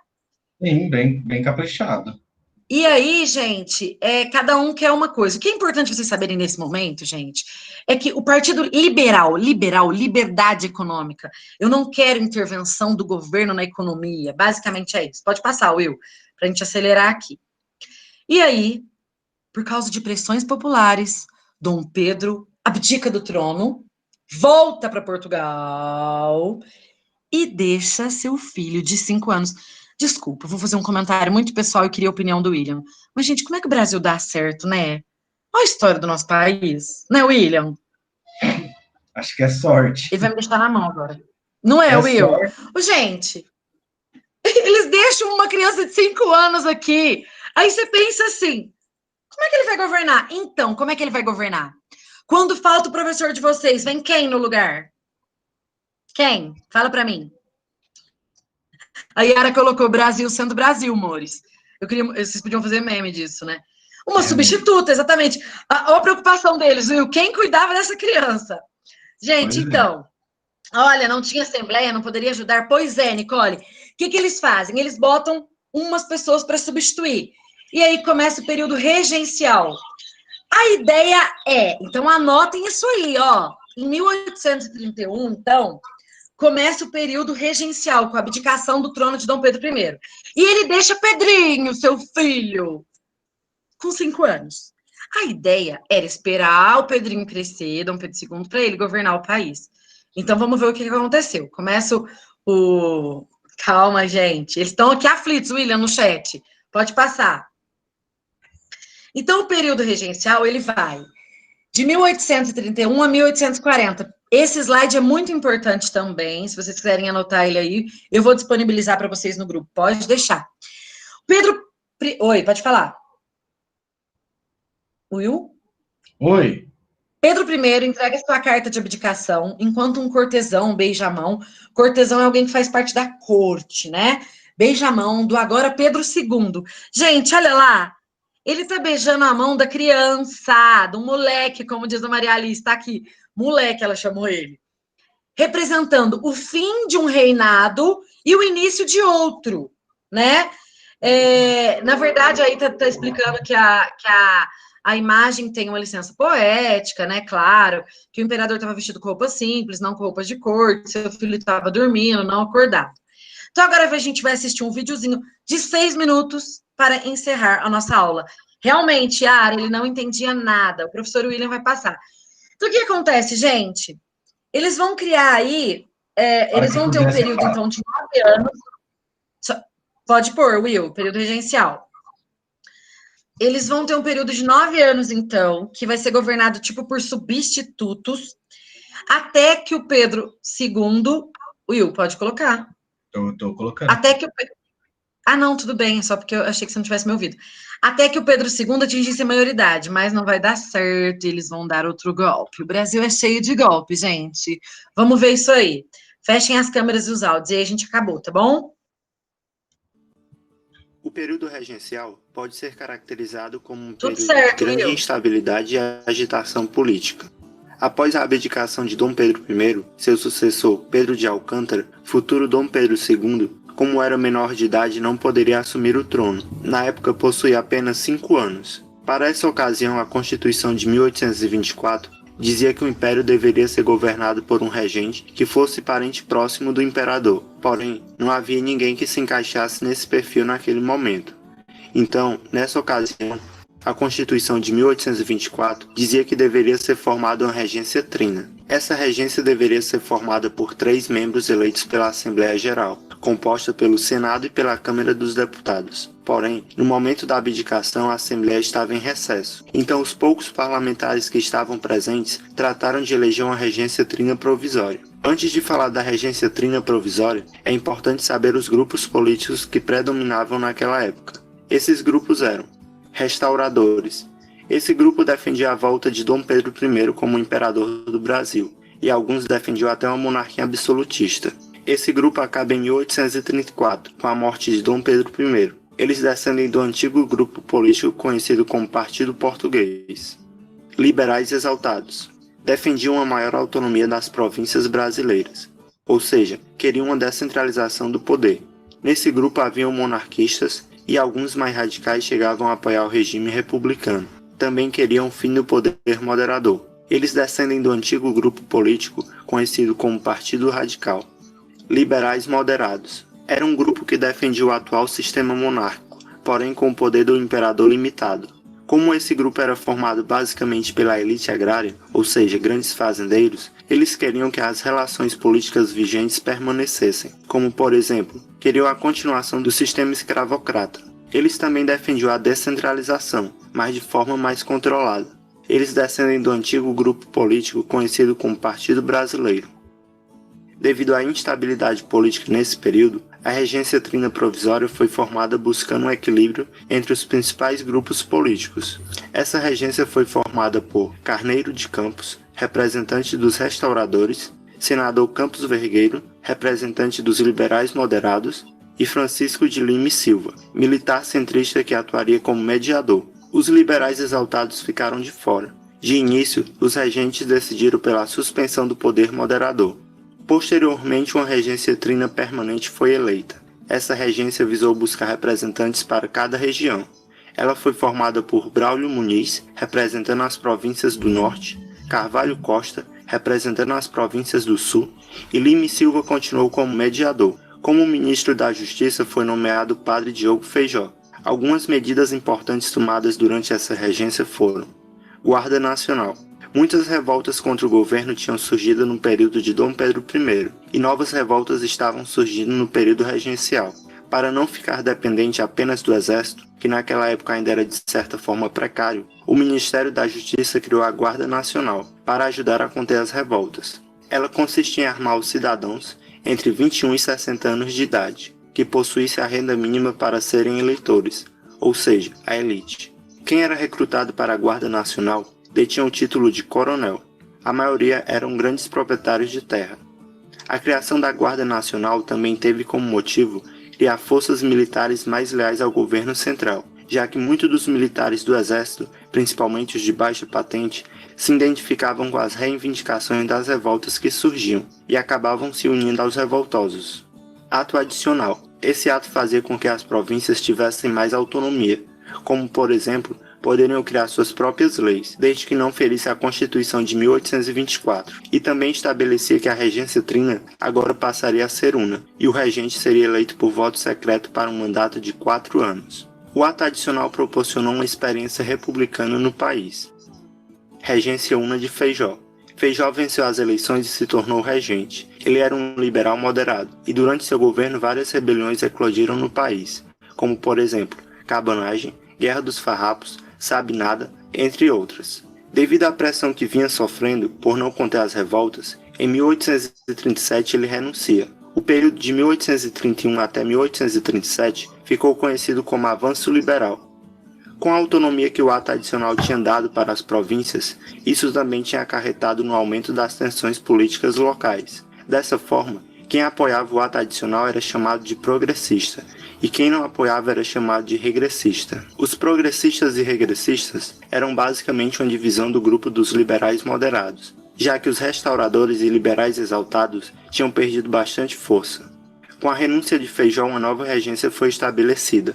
S2: Sim, bem caprichado.
S1: E aí, gente, cada um quer uma coisa. O que é importante vocês saberem nesse momento, gente, é que o Partido Liberal, liberdade econômica, eu não quero intervenção do governo na economia. Basicamente é isso. Pode passar, Will, para a gente acelerar aqui. E aí, por causa de pressões populares, Dom Pedro abdica do trono, volta para Portugal e deixa seu filho de 5 anos. Desculpa, vou fazer um comentário muito pessoal e queria a opinião do William. Mas, gente, como é que o Brasil dá certo, né? Olha a história do nosso país, né, William?
S2: Acho que é sorte.
S1: Ele vai me deixar na mão agora. Não é, Will? Gente, eles deixam uma criança de 5 anos aqui. Aí você pensa assim, como é que ele vai governar? Então, como é que ele vai governar? Quando falta o professor de vocês, vem quem no lugar? Quem? Fala para mim. A Yara colocou Brasil sendo Brasil, amores. Vocês podiam fazer meme disso, né? Uma substituta, exatamente. Olha a preocupação deles, viu? Quem cuidava dessa criança? Gente, então, olha, não tinha assembleia, não poderia ajudar. Pois é, Nicole. O que eles fazem? Eles botam umas pessoas para substituir. E aí começa o período regencial. A ideia então anotem isso aí, ó. Em 1831, então, começa o período regencial, com a abdicação do trono de Dom Pedro I. E ele deixa Pedrinho, seu filho, com 5 anos. A ideia era esperar o Pedrinho crescer, Dom Pedro II, para ele governar o país. Então, vamos ver o que aconteceu. Começa o... Calma, gente. Eles estão aqui aflitos, William, no chat. Pode passar. Então, o período regencial, ele vai de 1831 a 1840. Esse slide é muito importante também, se vocês quiserem anotar ele aí, eu vou disponibilizar para vocês no grupo, pode deixar. Pedro... Oi, pode falar. Will?
S2: Oi.
S1: Pedro I entrega sua carta de abdicação, enquanto um cortesão beija a mão. Cortesão é alguém que faz parte da corte, né? Beija a mão do agora Pedro II. Gente, olha lá. Ele tá beijando a mão da criança, do moleque, como diz a Maria Alice, tá aqui. Moleque, ela chamou ele. Representando o fim de um reinado e o início de outro, né? Na verdade, aí tá explicando que a imagem tem uma licença poética, né? Claro, que o imperador estava vestido com roupas simples, não com roupas de corte, seu filho estava dormindo, não acordado. Então, agora a gente vai assistir um videozinho de 6 minutos para encerrar a nossa aula. Realmente, Yara, ele não entendia nada. O professor William vai passar. Então, o que acontece, gente? Eles vão criar aí, eles vão ter um período, então, de 9 anos. Pode pôr, Will, período regencial. Eles vão ter um período de 9 anos, então, que vai ser governado, tipo, por substitutos, até que o Pedro II... Will, pode colocar.
S2: Tô colocando.
S1: Até que o... Ah, não, tudo bem, só porque eu achei que você não tivesse me ouvido. Até que o Pedro II atingisse a maioridade, mas não vai dar certo, eles vão dar outro golpe. O Brasil é cheio de golpe, gente. Vamos ver isso aí. Fechem as câmeras e os áudios, e aí a gente acabou, tá bom?
S3: O período regencial pode ser caracterizado como um
S1: Tudo
S3: período
S1: certo,
S3: de grande
S1: Will.
S3: instabilidade e agitação política. Após a abdicação de Dom Pedro I, seu sucessor Pedro de Alcântara, futuro Dom Pedro II, como era menor de idade, não poderia assumir o trono. Na época possuía apenas 5 anos. Para essa ocasião, a Constituição de 1824 dizia que o império deveria ser governado por um regente que fosse parente próximo do imperador. Porém, não havia ninguém que se encaixasse nesse perfil naquele momento. Então, nessa ocasião, a Constituição de 1824 dizia que deveria ser formada uma regência trina. Essa regência deveria ser formada por 3 membros eleitos pela Assembleia Geral, composta pelo Senado e pela Câmara dos Deputados. Porém, no momento da abdicação, a Assembleia estava em recesso. Então, os poucos parlamentares que estavam presentes trataram de eleger uma regência trina provisória. Antes de falar da regência trina provisória, é importante saber os grupos políticos que predominavam naquela época. Esses grupos eram restauradores. Esse grupo defendia a volta de Dom Pedro I como imperador do Brasil, e alguns defendiam até uma monarquia absolutista. Esse grupo acaba em 1834, com a morte de Dom Pedro I. Eles descendem do antigo grupo político conhecido como Partido Português. Liberais exaltados. Defendiam uma maior autonomia das províncias brasileiras, ou seja, queriam uma descentralização do poder. Nesse grupo haviam monarquistas e alguns mais radicais chegavam a apoiar o regime republicano. Também queriam o fim do poder moderador. Eles descendem do antigo grupo político conhecido como Partido Radical. Liberais moderados. Era um grupo que defendia o atual sistema monárquico, porém com o poder do imperador limitado. Como esse grupo era formado basicamente pela elite agrária, ou seja, grandes fazendeiros, eles queriam que as relações políticas vigentes permanecessem, como por exemplo, queriam a continuação do sistema escravocrata. Eles também defendiam a descentralização, mas de forma mais controlada. Eles descendem do antigo grupo político conhecido como Partido Brasileiro. Devido à instabilidade política nesse período, a regência trina provisória foi formada buscando um equilíbrio entre os principais grupos políticos. Essa regência foi formada por Carneiro de Campos, representante dos restauradores, senador Campos Vergueiro, representante dos liberais moderados, e Francisco de Lima e Silva, militar centrista que atuaria como mediador. Os liberais exaltados ficaram de fora. De início, os regentes decidiram pela suspensão do poder moderador. Posteriormente, uma regência trina permanente foi eleita. Essa regência visou buscar representantes para cada região. Ela foi formada por Braulio Muniz, representando as províncias do Norte, Carvalho Costa, representando as províncias do Sul, e Lima e Silva continuou como mediador. Como ministro da Justiça foi nomeado o padre Diogo Feijó. Algumas medidas importantes tomadas durante essa regência foram: Guarda Nacional. Muitas revoltas contra o governo tinham surgido no período de Dom Pedro I, e novas revoltas estavam surgindo no período regencial. Para não ficar dependente apenas do exército, que naquela época ainda era de certa forma precário, o Ministério da Justiça criou a Guarda Nacional para ajudar a conter as revoltas. Ela consistia em armar os cidadãos entre 21 e 60 anos de idade, que possuísse a renda mínima para serem eleitores, ou seja, a elite. Quem era recrutado para a Guarda Nacional detinham o título de coronel. A maioria eram grandes proprietários de terra. A criação da Guarda Nacional também teve como motivo criar forças militares mais leais ao governo central, já que muitos dos militares do exército, principalmente os de baixa patente, se identificavam com as reivindicações das revoltas que surgiam e acabavam se unindo aos revoltosos. Ato adicional. Esse ato fazia com que as províncias tivessem mais autonomia, como, por exemplo, poderiam criar suas próprias leis, desde que não ferisse a Constituição de 1824, e também estabelecia que a regência trina agora passaria a ser una, e o regente seria eleito por voto secreto para um mandato de 4 anos. O ato adicional proporcionou uma experiência republicana no país. Regência una de Feijó. Feijó venceu as eleições e se tornou regente. Ele era um liberal moderado, e durante seu governo várias rebeliões eclodiram no país, como por exemplo, Cabanagem, Guerra dos Farrapos, Sabinada, entre outras. Devido à pressão que vinha sofrendo por não conter as revoltas, em 1837 ele renuncia. O período de 1831 até 1837 ficou conhecido como Avanço Liberal. Com a autonomia que o ato adicional tinha dado para as províncias, isso também tinha acarretado no aumento das tensões políticas locais. Dessa forma, quem apoiava o ato adicional era chamado de progressista, e quem não apoiava era chamado de regressista. Os progressistas e regressistas eram basicamente uma divisão do grupo dos liberais moderados, já que os restauradores e liberais exaltados tinham perdido bastante força. Com a renúncia de Feijó, uma nova regência foi estabelecida.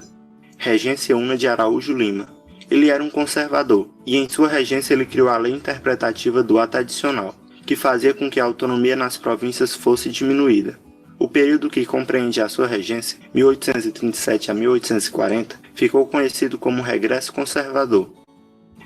S3: Regência Una de Araújo Lima. Ele era um conservador, e em sua regência ele criou a lei interpretativa do ato adicional, que fazia com que a autonomia nas províncias fosse diminuída. O período que compreende a sua regência, 1837 a 1840, ficou conhecido como Regresso Conservador.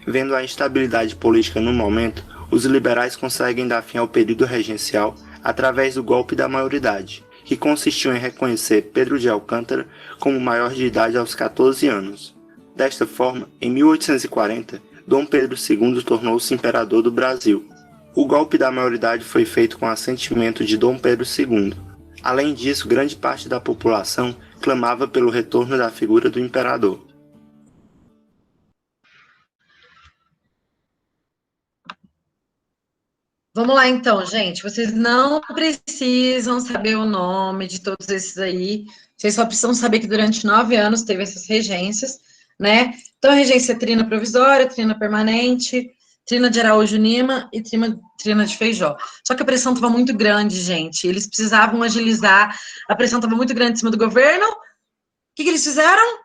S3: Vendo a instabilidade política no momento, os liberais conseguem dar fim ao período regencial através do golpe da maioridade, que consistiu em reconhecer Pedro de Alcântara como maior de idade aos 14 anos. Desta forma, em 1840, Dom Pedro II tornou-se imperador do Brasil. O golpe da maioridade foi feito com assentimento de Dom Pedro II. Além disso, grande parte da população clamava pelo retorno da figura do imperador.
S1: Vamos lá então, gente. Vocês não precisam saber o nome de todos esses aí. Vocês só precisam saber que durante 9 anos teve essas regências, né? Então, regência trina provisória, trina permanente, trina de Araújo Lima e trina de Feijó. Só que a pressão estava muito grande, gente. Eles precisavam agilizar. A pressão estava muito grande em cima do governo. O que eles fizeram?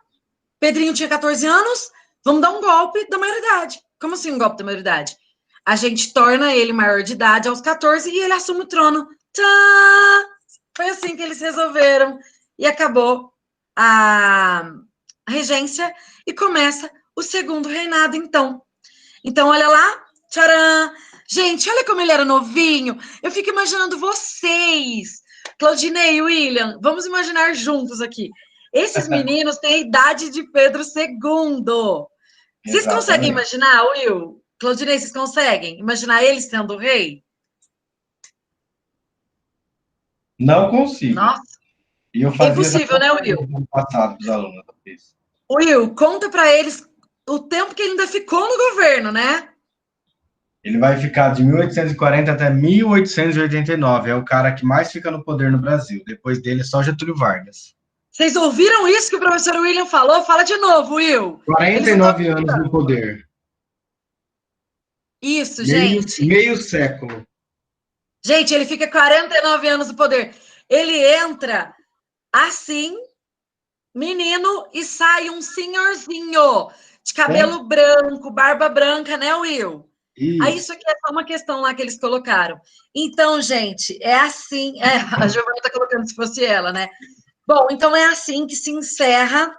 S1: Pedrinho tinha 14 anos. Vamos dar um golpe da maioridade. Como assim um golpe da maioridade? A gente torna ele maior de idade aos 14 e ele assume o trono. Tchá! Foi assim que eles resolveram. E acabou a regência e começa o segundo reinado, então. Então, olha lá. Tcharam! Gente, olha como ele era novinho. Eu fico imaginando vocês. Claudinei e William, vamos imaginar juntos aqui. Esses meninos têm a idade de Pedro II. Vocês conseguem imaginar, Will? Claudinei, vocês conseguem imaginar ele sendo rei?
S2: Não consigo.
S1: Nossa.
S2: E eu fazia
S1: impossível, né, Will?
S2: no passado dos alunos.
S1: Will, conta para eles o tempo que ele ainda ficou no governo, né?
S2: Ele vai ficar de 1840 até 1889. É o cara que mais fica no poder no Brasil. Depois dele é só Getúlio Vargas.
S1: Vocês ouviram isso que o professor William falou? Fala de novo, Will.
S2: 49 anos no poder.
S1: Isso, gente.
S2: Meio século.
S1: Gente, ele fica 49 anos no poder. Ele entra assim, menino, e sai um senhorzinho de cabelo branco, barba branca, né, Will? Aí isso aqui é só uma questão lá que eles colocaram. Então, gente, é assim... a Giovana está colocando se fosse ela, né? Bom, então é assim que se encerra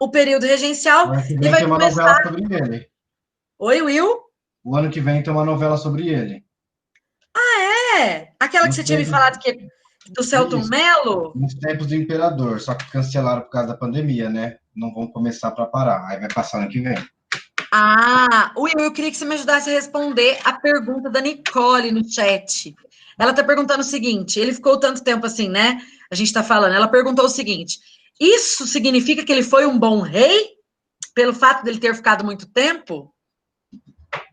S1: o período regencial e vai começar...
S2: novela sobre ele.
S1: Oi, Will?
S2: O ano que vem tem uma novela sobre ele.
S1: Ah, é? Aquela que você tinha me falado que do Celton Mello?
S2: Nos tempos do Imperador, só que cancelaram por causa da pandemia, né? Não vão começar para parar. Aí vai passar ano que vem.
S1: Ah, Will, eu queria que você me ajudasse a responder a pergunta da Nicole no chat. Ela está perguntando o seguinte, ele ficou tanto tempo assim, né? A gente está falando, ela perguntou o seguinte, isso significa que ele foi um bom rei? Pelo fato dele ter ficado muito tempo?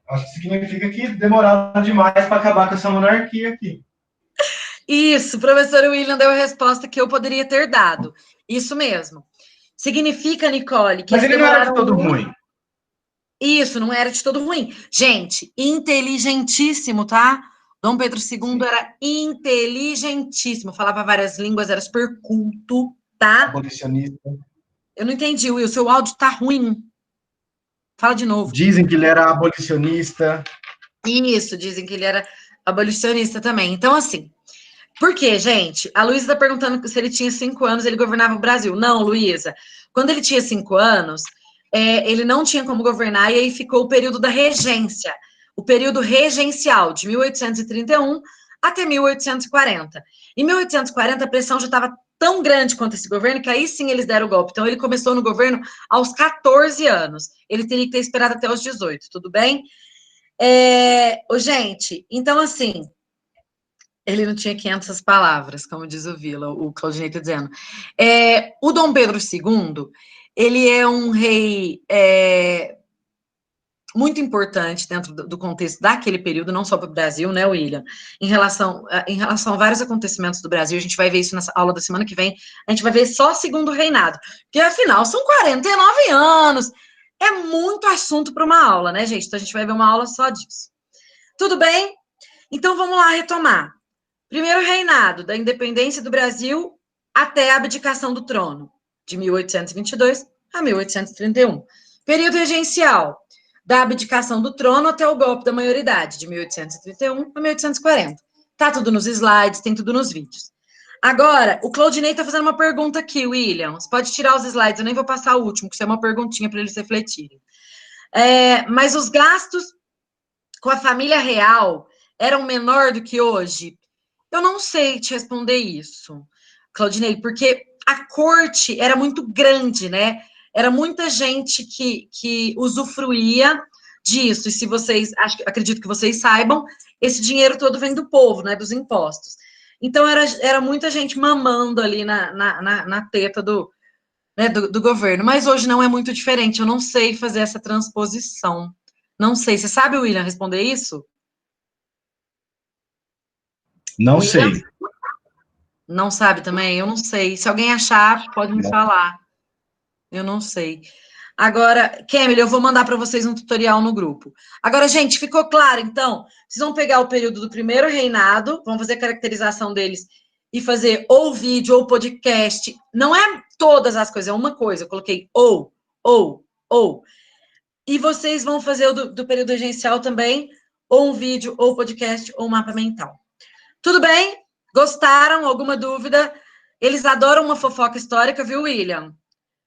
S2: Acho que significa que demoraram demais para acabar com essa monarquia aqui.
S1: Isso, o professor William deu a resposta que eu poderia ter dado. Isso mesmo. Significa, Nicole, que
S2: Mas
S1: eles
S2: ele não era de
S1: demoraram
S2: todo
S1: muito.
S2: ruim.
S1: Isso, não era de todo ruim. Gente, inteligentíssimo, tá? Dom Pedro II era inteligentíssimo, falava várias línguas, era super culto, tá?
S2: Abolicionista.
S1: Eu não entendi, Will, seu áudio tá ruim. Fala de novo.
S2: Dizem que ele era abolicionista.
S1: Isso, dizem que ele era abolicionista também. Então, assim, por quê, gente? A Luísa está perguntando se ele tinha 5 anos, ele governava o Brasil. Não, Luísa. Quando ele tinha 5 anos, ele não tinha como governar, e aí ficou o período da regência, o período regencial, de 1831 até 1840. Em 1840, a pressão já estava tão grande quanto esse governo, que aí sim eles deram o golpe. Então, ele começou no governo aos 14 anos. Ele teria que ter esperado até os 18, tudo bem? Gente, então, assim, ele não tinha 500 palavras, como diz o Vila, o Claudinei está dizendo. O Dom Pedro II, ele é um rei muito importante dentro do contexto daquele período, não só para o Brasil, né, William? Em relação a vários acontecimentos do Brasil, a gente vai ver isso nessa aula da semana que vem, a gente vai ver só segundo reinado, porque afinal são 49 anos, é muito assunto para uma aula, né, gente? Então a gente vai ver uma aula só disso. Tudo bem? Então vamos lá retomar. Primeiro reinado, da independência do Brasil até a abdicação do trono, de 1822 a 1831. Período regencial, da abdicação do trono até o golpe da maioridade, de 1831 a 1840. Tá tudo nos slides, tem tudo nos vídeos. Agora, o Claudinei está fazendo uma pergunta aqui, William. Você pode tirar os slides, eu nem vou passar o último, que isso é uma perguntinha para eles refletirem. Mas os gastos com a família real eram menor do que hoje? Eu não sei te responder isso, Claudinei, porque a corte era muito grande, né? Era muita gente que usufruía disso. E se vocês, acredito que vocês saibam, esse dinheiro todo vem do povo, né? Dos impostos. Então, era muita gente mamando ali na teta do governo. Mas hoje não é muito diferente. Eu não sei fazer essa transposição. Não sei. Você sabe, William, responder isso?
S2: Não
S1: William?
S2: sei.
S1: Não sabe também? Eu não sei. Se alguém achar, pode me falar. Eu não sei. Agora, Kemily, eu vou mandar para vocês um tutorial no grupo. Agora, gente, ficou claro, então? Vocês vão pegar o período do primeiro reinado, vão fazer a caracterização deles e fazer ou vídeo ou podcast. Não é todas as coisas, é uma coisa. Eu coloquei ou. E vocês vão fazer o do período regencial também, ou um vídeo, ou podcast, ou mapa mental. Tudo bem? Gostaram? Alguma dúvida? Eles adoram uma fofoca histórica, viu, William?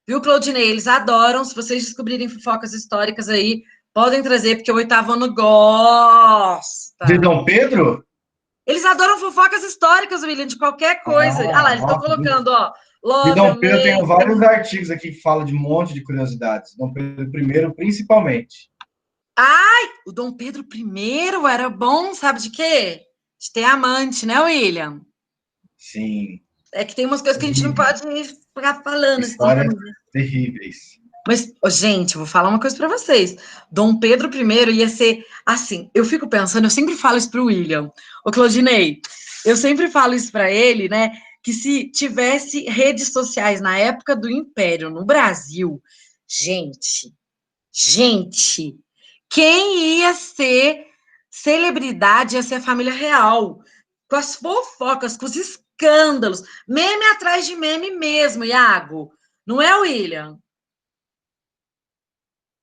S1: Viu, Claudinei? Eles adoram. Se vocês descobrirem fofocas históricas aí, podem trazer, porque o 8º ano gosta.
S2: De Dom Pedro?
S1: Eles adoram fofocas históricas, William, de qualquer coisa. Ah lá, eles estão colocando, ó.
S2: De
S1: Love,
S2: Dom Pedro, eu
S1: amei.
S2: tenho vários artigos aqui que falam de um monte de curiosidades. Dom Pedro I, principalmente.
S1: Ai, o Dom Pedro I era bom, sabe de quê? De ter amante, né, William?
S2: Sim.
S1: É que tem umas coisas que a gente não pode ficar falando.
S2: Histórias
S1: Assim,
S2: terríveis.
S1: mas, gente, eu vou falar uma coisa para vocês. Dom Pedro I ia ser assim. Eu fico pensando, eu sempre falo isso para o William. Ô, Claudinei, eu sempre falo isso para ele, né? Que se tivesse redes sociais na época do Império no Brasil, gente, quem ia ser celebridade ia ser a família real. Com as fofocas, com os escândalos. Meme atrás de meme mesmo, Iago. Não é, William?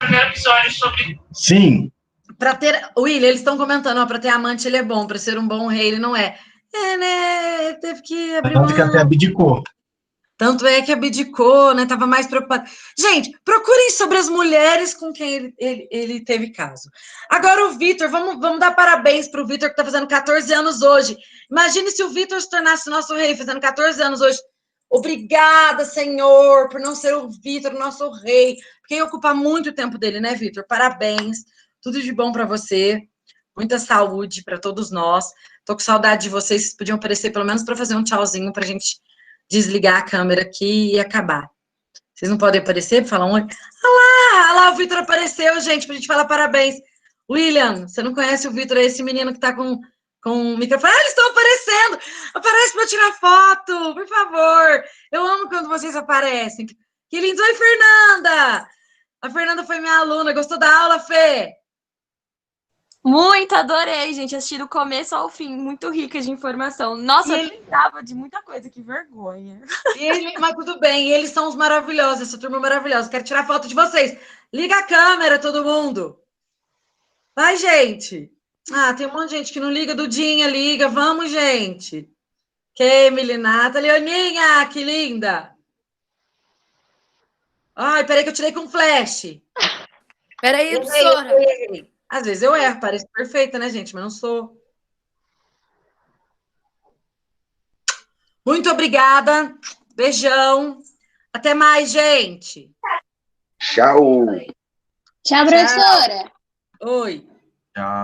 S2: Episódio sobre. Sim.
S1: Para ter. William, eles estão comentando, ó, para ter amante ele é bom, para ser um bom rei ele não é. Né? Teve que abrir mão.
S2: Tanto que até abdicou.
S1: Tanto é que abdicou, né? Tava mais preocupado. Gente, procurem sobre as mulheres com quem ele teve caso. Agora o Vitor, vamos dar parabéns para o Vitor, que está fazendo 14 anos hoje. Imagine se o Vitor se tornasse nosso rei, fazendo 14 anos hoje. Obrigada, Senhor, por não ser o Vitor, nosso rei, porque ia ocupar muito tempo dele, né, Vitor? Parabéns, tudo de bom para você, muita saúde para todos nós. Tô com saudade de vocês, vocês podiam aparecer pelo menos para fazer um tchauzinho para a gente desligar a câmera aqui e acabar. Vocês não podem aparecer para falar um oi? Ah lá, o Vitor apareceu, gente, para a gente falar parabéns. William, você não conhece o Vitor, é esse menino que tá com o microfone. Ah, eles estão aparecendo! Aparece para tirar foto, por favor. Eu amo quando vocês aparecem. Que lindo! Oi, Fernanda! A Fernanda foi minha aluna. Gostou da aula, Fê?
S4: Muito, adorei, gente. Assisti do começo ao fim, muito rica de informação. Nossa, eu lembrava de muita coisa, que vergonha.
S1: Mas tudo bem, eles são os maravilhosos, essa turma maravilhosa. Quero tirar foto de vocês. Liga a câmera, todo mundo. Vai, gente. Ah, tem um monte de gente que não liga. Dudinha, liga. Vamos, gente. Kemily, Nathalie, Leoninha, que linda. Ai, peraí que eu tirei com flash.
S5: Peraí, professora.
S1: Às vezes eu erro, pareço perfeita, né, gente? Mas não sou. Muito obrigada. Beijão. Até mais, gente.
S3: Tchau.
S6: Tchau, professora.
S1: Oi.
S2: Tchau.